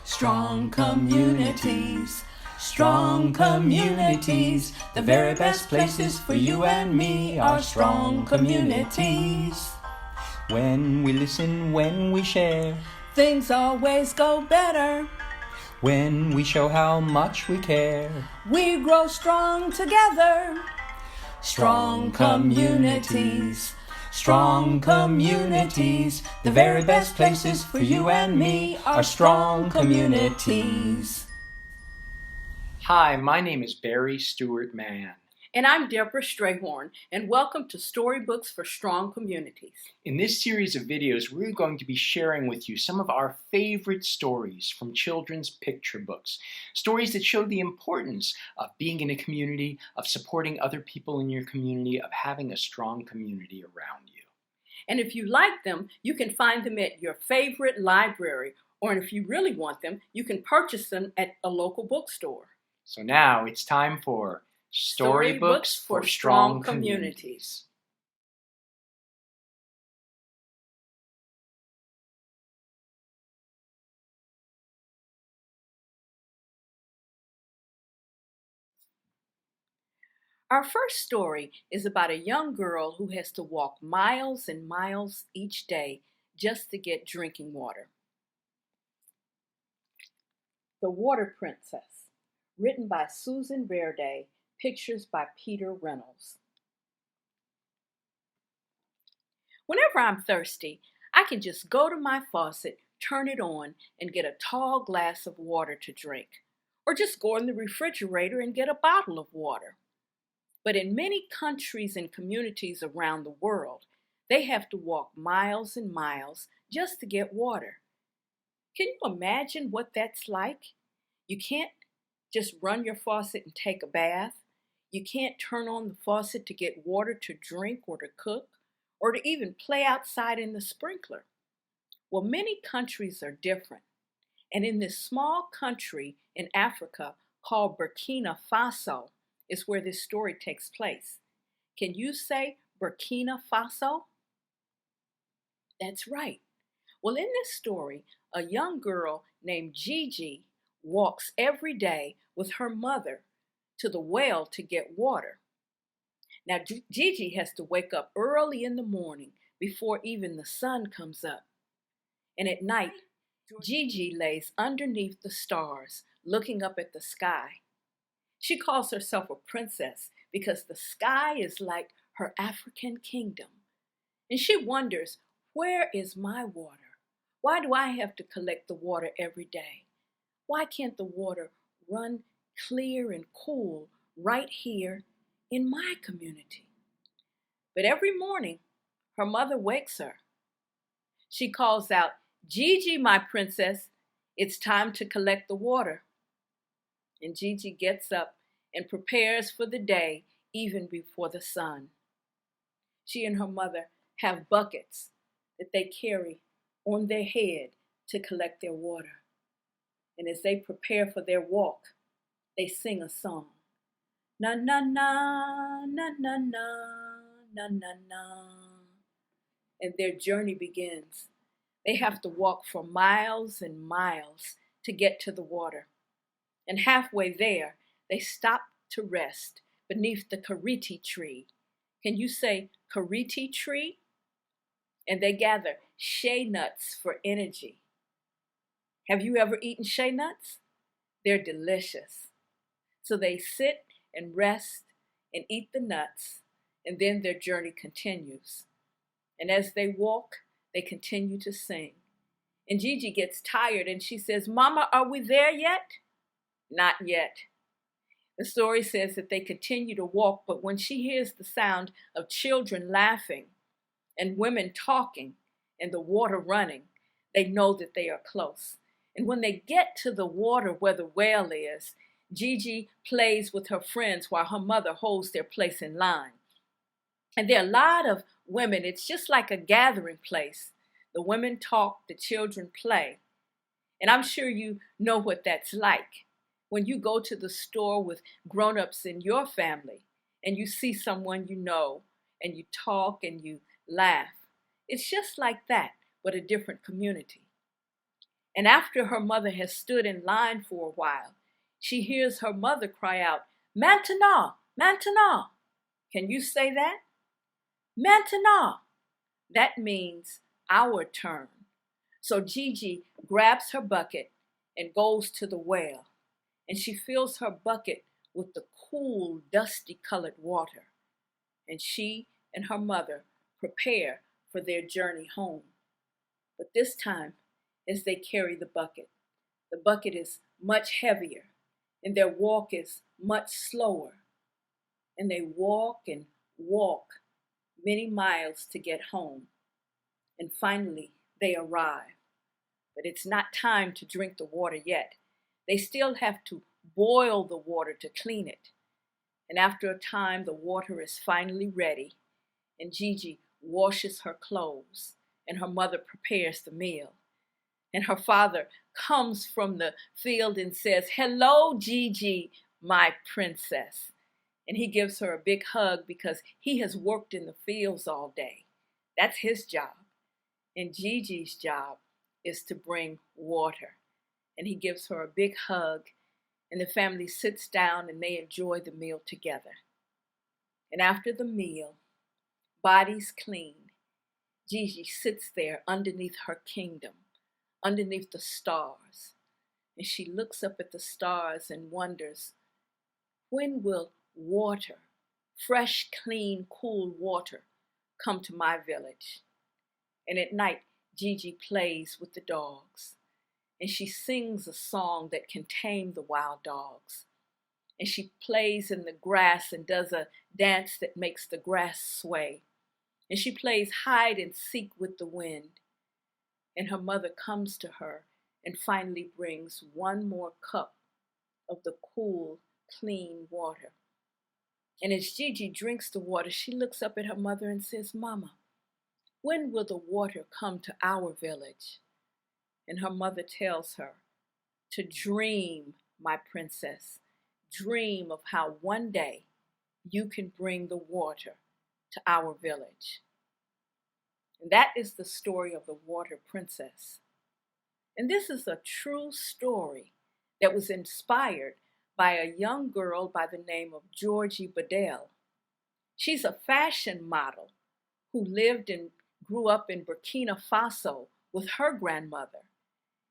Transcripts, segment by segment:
Strong communities, strong communities. The very best places for you and me are strong communities. When we listen, when we share, things always go better. When we show how much we care, we grow strong together. Strong communities, strong communities. The very best places for you and me are strong communities. Hi, my name is Barry Stewart Mann. And I'm Deborah Strahorn, and welcome to Storybooks for Strong Communities. In this series of videos, we're going to be sharing with you some of our favorite stories from children's picture books. Stories that show the importance of being in a community, of supporting other people in your community, of having a strong community around you. And if you like them, you can find them at your favorite library, or if you really want them, you can purchase them at a local bookstore. So now it's time for Storybooks for Strong Communities. Our first story is about a young girl who has to walk miles and miles each day just to get drinking water. The Water Princess, written by Susan Verde, pictures by Peter Reynolds. Whenever I'm thirsty, I can just go to my faucet, turn it on, and get a tall glass of water to drink, or just go in the refrigerator and get a bottle of water. But in many countries and communities around the world, they have to walk miles and miles just to get water. Can you imagine what that's like? You can't just run your faucet and take a bath. You can't turn on the faucet to get water to drink or to cook, or to even play outside in the sprinkler. Well, many countries are different. And in this small country in Africa called Burkina Faso is where this story takes place. Can you say Burkina Faso? That's right. Well, in this story, a young girl named Gigi walks every day with her mother to the well to get water. Now, Gigi has to wake up early in the morning before even the sun comes up. And at night, Gigi lays underneath the stars, looking up at the sky. She calls herself a princess because the sky is like her African kingdom. And she wonders, where is my water? Why do I have to collect the water every day? Why can't the water run clear and cool right here in my community? But every morning, her mother wakes her. She calls out, "Gigi, my princess, it's time to collect the water." And Gigi gets up and prepares for the day even before the sun. She and her mother have buckets that they carry on their head to collect their water. And as they prepare for their walk, they sing a song. Na na na, na na na, na na na. And their journey begins. They have to walk for miles and miles to get to the water. And halfway there, they stop to rest beneath the kariti tree. Can you say kariti tree? And they gather shea nuts for energy. Have you ever eaten shea nuts? They're delicious. So they sit and rest and eat the nuts, and then their journey continues. And as they walk, they continue to sing. And Gigi gets tired and she says, "Mama, are we there yet?" Not yet. The story says that they continue to walk, but when she hears the sound of children laughing and women talking and the water running, they know that they are close. And when they get to the water where the well is, Gigi plays with her friends while her mother holds their place in line. And there are a lot of women. It's just like a gathering place. The women talk, the children play. And I'm sure you know what that's like. When you go to the store with grown-ups in your family and you see someone you know and you talk and you laugh, it's just like that, but a different community. And after her mother has stood in line for a while, she hears her mother cry out, Maintenant, maintenant. Can you say that? Maintenant. That means our turn. So Gigi grabs her bucket and goes to the well, and she fills her bucket with the cool, dusty colored water. And she and her mother prepare for their journey home. But this time, as they carry the bucket is much heavier, and their walk is much slower. And they walk and walk many miles to get home. And finally, they arrive. But it's not time to drink the water yet. They still have to boil the water to clean it. And after a time, the water is finally ready, and Gigi washes her clothes, and her mother prepares the meal. And her father comes from the field and says, Hello, Gigi, my princess. And he gives her a big hug because he has worked in the fields all day. That's his job. And Gigi's job is to bring water. And he gives her a big hug, and the family sits down and they enjoy the meal together. And after the meal, bodies clean, Gigi sits there underneath her kingdom, underneath the stars. And she looks up at the stars and wonders, when will water, fresh, clean, cool water, come to my village? And at night, Gigi plays with the dogs, and she sings a song that can tame the wild dogs. And she plays in the grass and does a dance that makes the grass sway. And she plays hide and seek with the wind. And her mother comes to her and finally brings one more cup of the cool, clean water. And as Gigi drinks the water, she looks up at her mother and says, Mama, when will the water come to our village? And her mother tells her to dream, my princess, dream of how one day you can bring the water to our village. And that is the story of the Water Princess. And this is a true story that was inspired by a young girl by the name of Georgie Bedell. She's a fashion model who lived and grew up in Burkina Faso with her grandmother.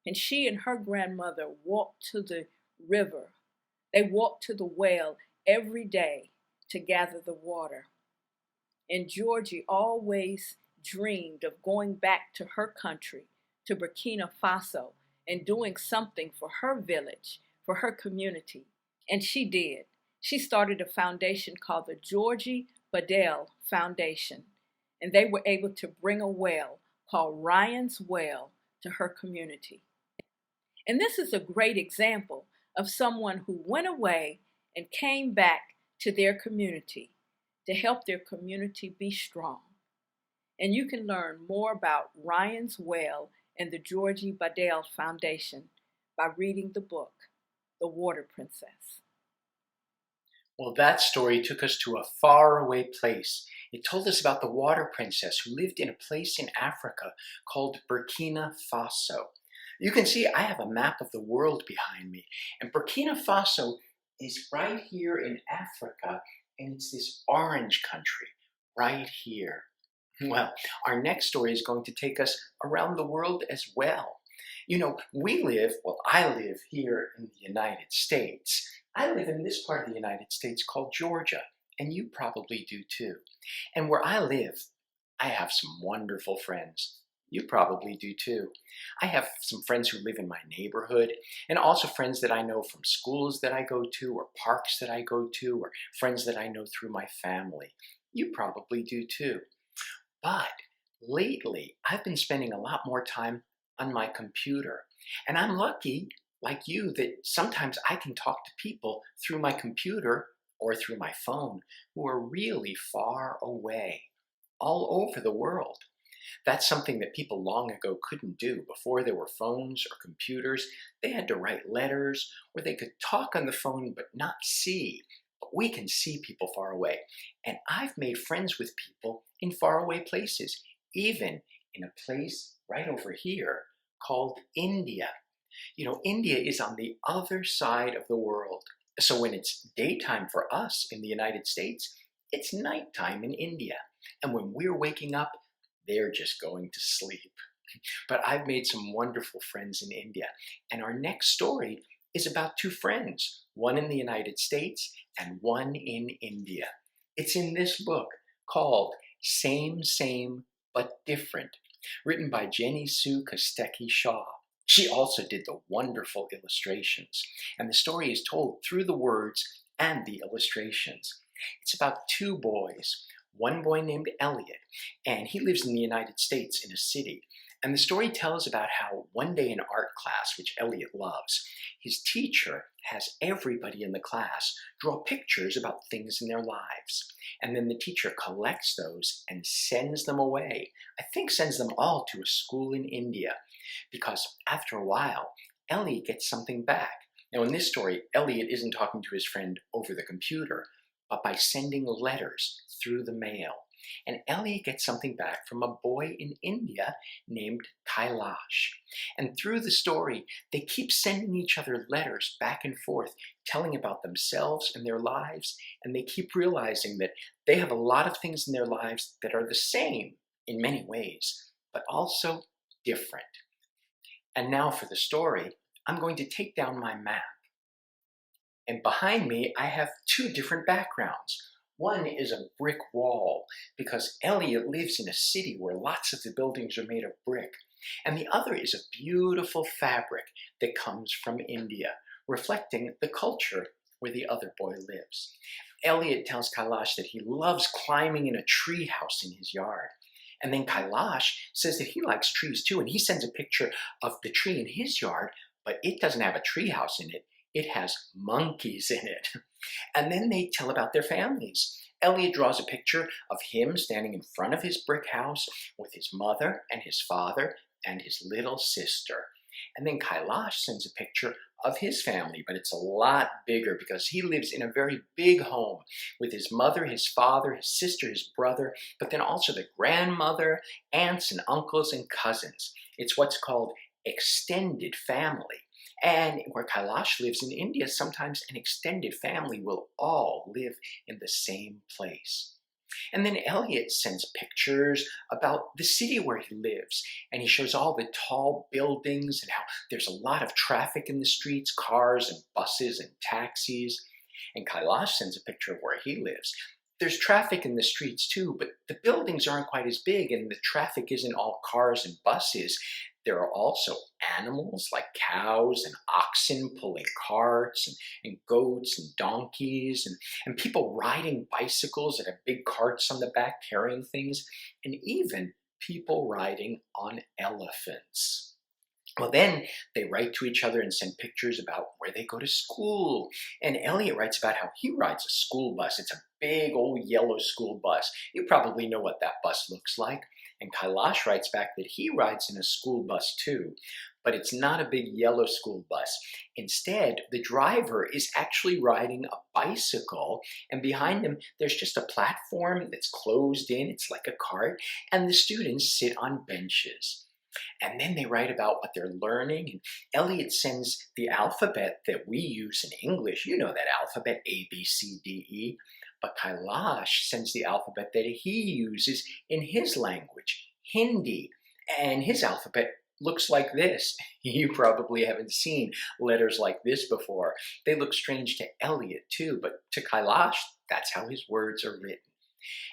And she and her grandmother walked to the river. They walked to the well every day to gather the water. And Georgie always dreamed of going back to her country, to Burkina Faso, and doing something for her village, for her community. And she did. She started a foundation called the Georgie Bedell Foundation. And they were able to bring a well called Ryan's Well to her community. And this is a great example of someone who went away and came back to their community to help their community be strong. And you can learn more about Ryan's Well and the Georgie Bedell Foundation by reading the book, The Water Princess. Well, that story took us to a faraway place. It told us about the water princess who lived in a place in Africa called Burkina Faso. You can see I have a map of the world behind me, and Burkina Faso is right here in Africa, and it's this orange country right here. Well, our next story is going to take us around the world as well. You know, I live here in the United States. I live in this part of the United States called Georgia, and you probably do too. And where I live, I have some wonderful friends. You probably do too. I have some friends who live in my neighborhood, and also friends that I know from schools that I go to, or parks that I go to, or friends that I know through my family. You probably do too. But lately, I've been spending a lot more time on my computer. And I'm lucky, like you, that sometimes I can talk to people through my computer or through my phone who are really far away, all over the world. That's something that people long ago couldn't do. Before there were phones or computers, they had to write letters, or they could talk on the phone but not see. But we can see people far away. And I've made friends with people in faraway places, even in a place right over here called India. You know, India is on the other side of the world. So when it's daytime for us in the United States, it's nighttime in India. And when we're waking up, they're just going to sleep. But I've made some wonderful friends in India. And our next story is about two friends, one in the United States and one in India. It's in this book called Same, Same, but Different, written by Jenny Sue Kostecki Shaw. She also did the wonderful illustrations, and the story is told through the words and the illustrations. It's about two boys, one boy named Elliot, and he lives in the United States in a city. And the story tells about how one day in art class, which Elliot loves, his teacher has everybody in the class draw pictures about things in their lives. And then the teacher collects those and sends them away. I think sends them all to a school in India, because after a while, Elliot gets something back. Now in this story, Elliot isn't talking to his friend over the computer, but by sending letters through the mail. And Elliot gets something back from a boy in India named Kailash. And through the story, they keep sending each other letters back and forth, telling about themselves and their lives, and they keep realizing that they have a lot of things in their lives that are the same in many ways, but also different. And now for the story, I'm going to take down my map. And behind me, I have two different backgrounds. One is a brick wall, because Elliot lives in a city where lots of the buildings are made of brick. And the other is a beautiful fabric that comes from India, reflecting the culture where the other boy lives. Elliot tells Kailash that he loves climbing in a tree house in his yard. And then Kailash says that he likes trees too, and he sends a picture of the tree in his yard, but it doesn't have a tree house in it. It has monkeys in it. And then they tell about their families. Elliot draws a picture of him standing in front of his brick house with his mother and his father and his little sister. And then Kailash sends a picture of his family, but it's a lot bigger because he lives in a very big home with his mother, his father, his sister, his brother, but then also the grandmother, aunts and uncles and cousins. It's what's called extended family. And where Kailash lives in India, sometimes an extended family will all live in the same place. And then Elliot sends pictures about the city where he lives, and he shows all the tall buildings and how there's a lot of traffic in the streets, cars and buses and taxis. And Kailash sends a picture of where he lives. There's traffic in the streets too, but the buildings aren't quite as big, and the traffic isn't all cars and buses. There are also animals like cows and oxen pulling carts, and goats and donkeys, and people riding bicycles that have big carts on the back carrying things, and even people riding on elephants. Well, then they write to each other and send pictures about where they go to school. And Elliot writes about how he rides a school bus. It's a big old yellow school bus. You probably know what that bus looks like. And Kailash writes back that he rides in a school bus too, but it's not a big yellow school bus. Instead, the driver is actually riding a bicycle, and behind him there's just a platform that's closed in. It's like a cart, and the students sit on benches. And then they write about what they're learning, and Elliot sends the alphabet that we use in English. You know that alphabet, A, B, C, D, E. But Kailash sends the alphabet that he uses in his language, Hindi. And his alphabet looks like this. You probably haven't seen letters like this before. They look strange to Elliot too, but to Kailash, that's how his words are written.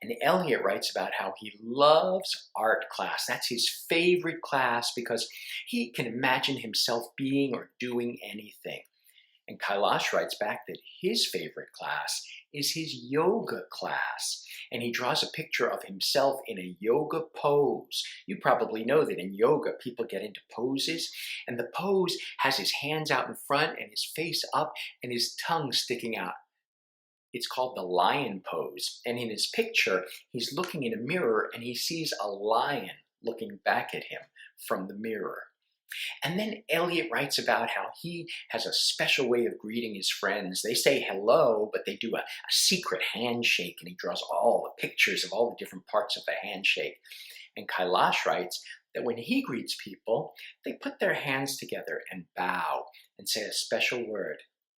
And Elliot writes about how he loves art class. That's his favorite class because he can imagine himself being or doing anything. And Kailash writes back that his favorite class is his yoga class. And he draws a picture of himself in a yoga pose. You probably know that in yoga, people get into poses. And the pose has his hands out in front and his face up and his tongue sticking out. It's called the lion pose. And in his picture, he's looking in a mirror and he sees a lion looking back at him from the mirror. And then Elliot writes about how he has a special way of greeting his friends. They say hello, but they do a secret handshake, and he draws all the pictures of all the different parts of the handshake. And Kailash writes that when he greets people, they put their hands together and bow and say a special word,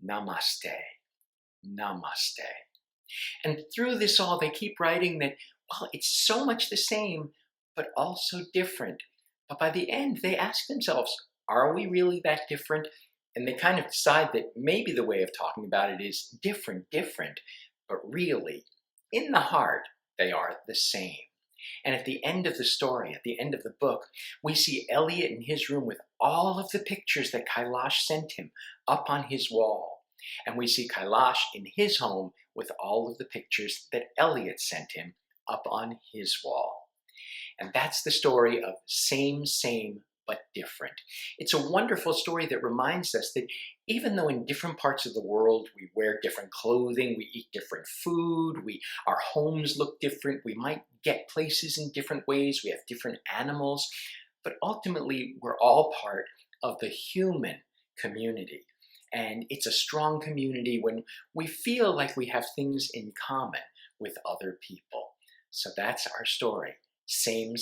namaste, namaste. And through this all, they keep writing that, well, it's so much the same, but also different. But by the end, they ask themselves, are we really that different? And they kind of decide that maybe the way of talking about it is different, but really, in the heart, they are the same. And at the end of the story, at the end of the book, we see Elliot in his room with all of the pictures that Kailash sent him up on his wall. And we see Kailash in his home with all of the pictures that Elliot sent him up on his wall. And that's the story of same, but different. It's a wonderful story that reminds us that even though in different parts of the world we wear different clothing, we eat different food, our homes look different, we might get places in different ways, we have different animals, but ultimately we're all part of the human community. And it's a strong community when we feel like we have things in common with other people. So that's our story. Same,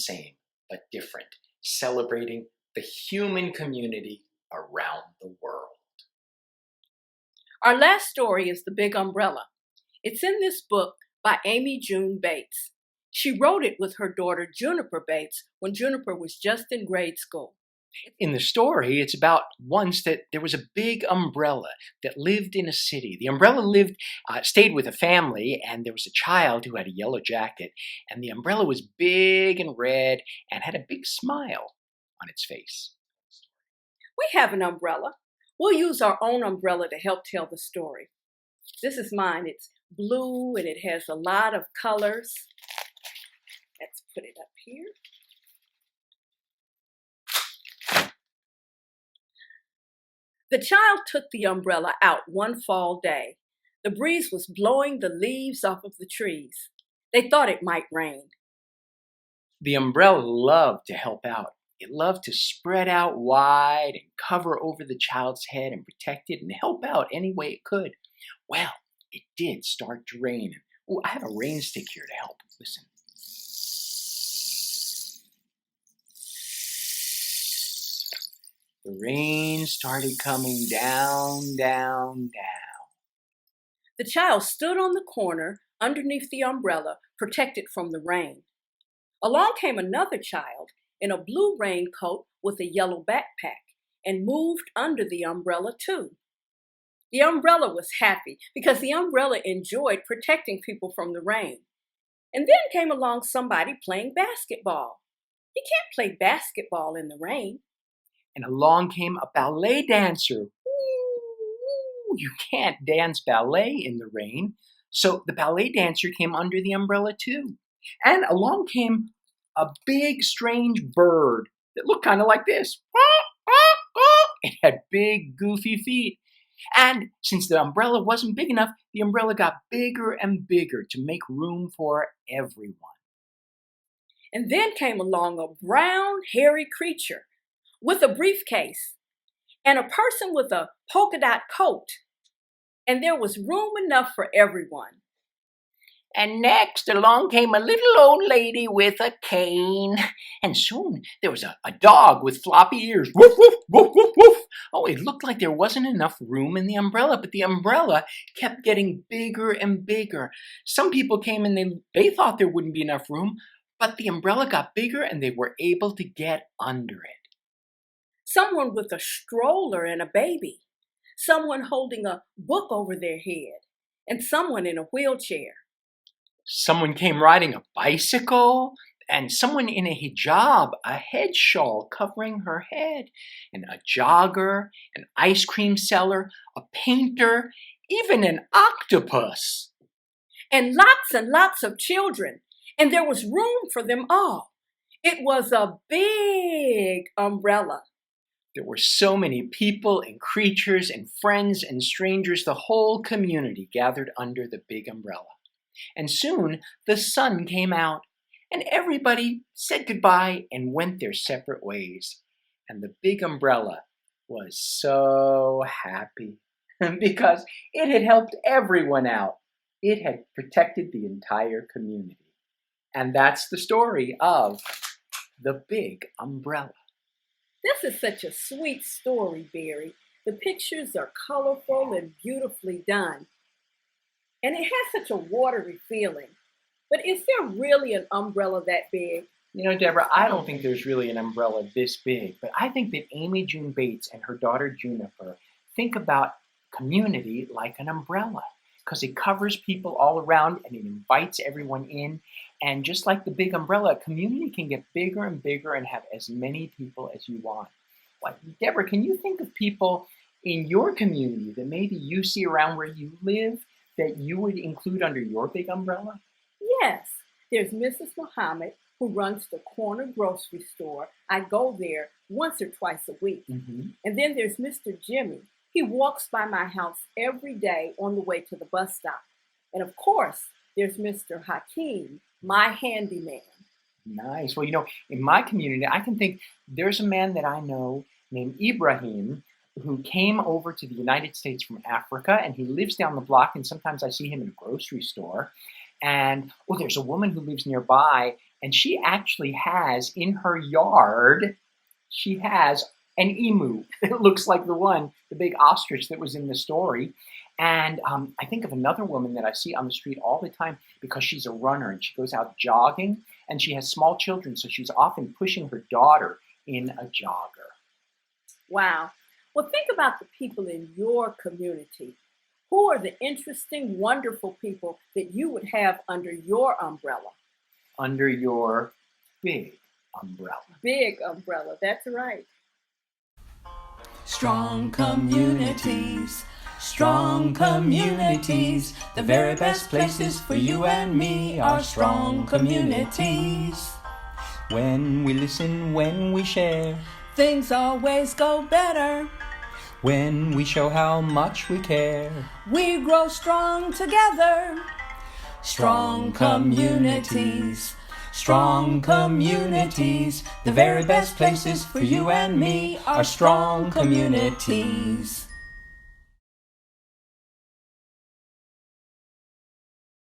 but different. Celebrating the human community around the world. Our last story is The Big Umbrella. It's in this book by Amy June Bates. She wrote it with her daughter Juniper Bates when Juniper was just in grade school. In the story, it's about once that there was a big umbrella that lived in a city. The umbrella stayed with a family, and there was a child who had a yellow jacket, and the umbrella was big and red and had a big smile on its face. We have an umbrella. We'll use our own umbrella to help tell the story. This is mine. It's blue and it has a lot of colors. Let's put it up here. The child took the umbrella out one fall day. The breeze was blowing the leaves off of the trees. They thought it might rain. The umbrella loved to help out. It loved to spread out wide and cover over the child's head and protect it and help out any way it could. Well, it did start to rain. Oh, I have a rain stick here to help. Listen. The rain started coming down. The child stood on the corner underneath the umbrella, protected from the rain. Along came another child in a blue raincoat with a yellow backpack and moved under the umbrella too. The umbrella was happy because the umbrella enjoyed protecting people from the rain. And then came along somebody playing basketball. You can't play basketball in the rain. And along came a ballet dancer. Ooh, you can't dance ballet in the rain. So the ballet dancer came under the umbrella too. And along came a big, strange bird that looked kind of like this. It had big, goofy feet. And since the umbrella wasn't big enough, the umbrella got bigger and bigger to make room for everyone. And then came along a brown, hairy creature with a briefcase and a person with a polka dot coat. And there was room enough for everyone. And next along came a little old lady with a cane. And soon there was a dog with floppy ears. Woof, woof, woof, woof, woof. Oh, it looked like there wasn't enough room in the umbrella, but the umbrella kept getting bigger and bigger. Some people came and they thought there wouldn't be enough room, but the umbrella got bigger and they were able to get under it. Someone with a stroller and a baby. Someone holding a book over their head. And someone in a wheelchair. Someone came riding a bicycle, and someone in a hijab, a head shawl covering her head, and a jogger, an ice cream seller, a painter, even an octopus. And lots of children, and there was room for them all. It was a big umbrella. There were so many people and creatures and friends and strangers, the whole community gathered under the big umbrella. And soon the sun came out, and everybody said goodbye and went their separate ways. And the big umbrella was so happy because it had helped everyone out. It had protected the entire community. And that's the story of The Big Umbrella. This is such a sweet story, Barry. The pictures are colorful and beautifully done, and it has such a watery feeling. But is there really an umbrella that big? Deborah, I don't think there's really an umbrella this big, but I think that Amy June Bates and her daughter Juniper think about community like an umbrella because it covers people all around and it invites everyone in. And just like the big umbrella, a community can get bigger and bigger and have as many people as you want. Like, Deborah, can you think of people in your community that maybe you see around where you live that you would include under your big umbrella? Yes, there's Mrs. Muhammad, who runs the corner grocery store. I go there once or twice a week. Mm-hmm. And then there's Mr. Jimmy. He walks by my house every day on the way to the bus stop. And of course, there's Mr. Hakeem, my handyman. Nice. Well, in my community, I can think there's a man that I know named Ibrahim who came over to the United States from Africa, and he lives down the block, and sometimes I see him in a grocery store. And there's a woman who lives nearby, and she actually has in her yard, she has an emu. It looks like the big ostrich that was in the story. And I think of another woman that I see on the street all the time because she's a runner and she goes out jogging and she has small children, so she's often pushing her daughter in a jogger. Wow. Well, think about the people in your community. Who are the interesting, wonderful people that you would have under your umbrella? Under your big umbrella. Big umbrella, that's right. Strong communities, strong communities. The very best places for you and me are strong communities. When we listen, when we share, Things always go better. when we show how much we care. We grow strong together. Strong communities, strong communities. The very best places for you and me are strong communities.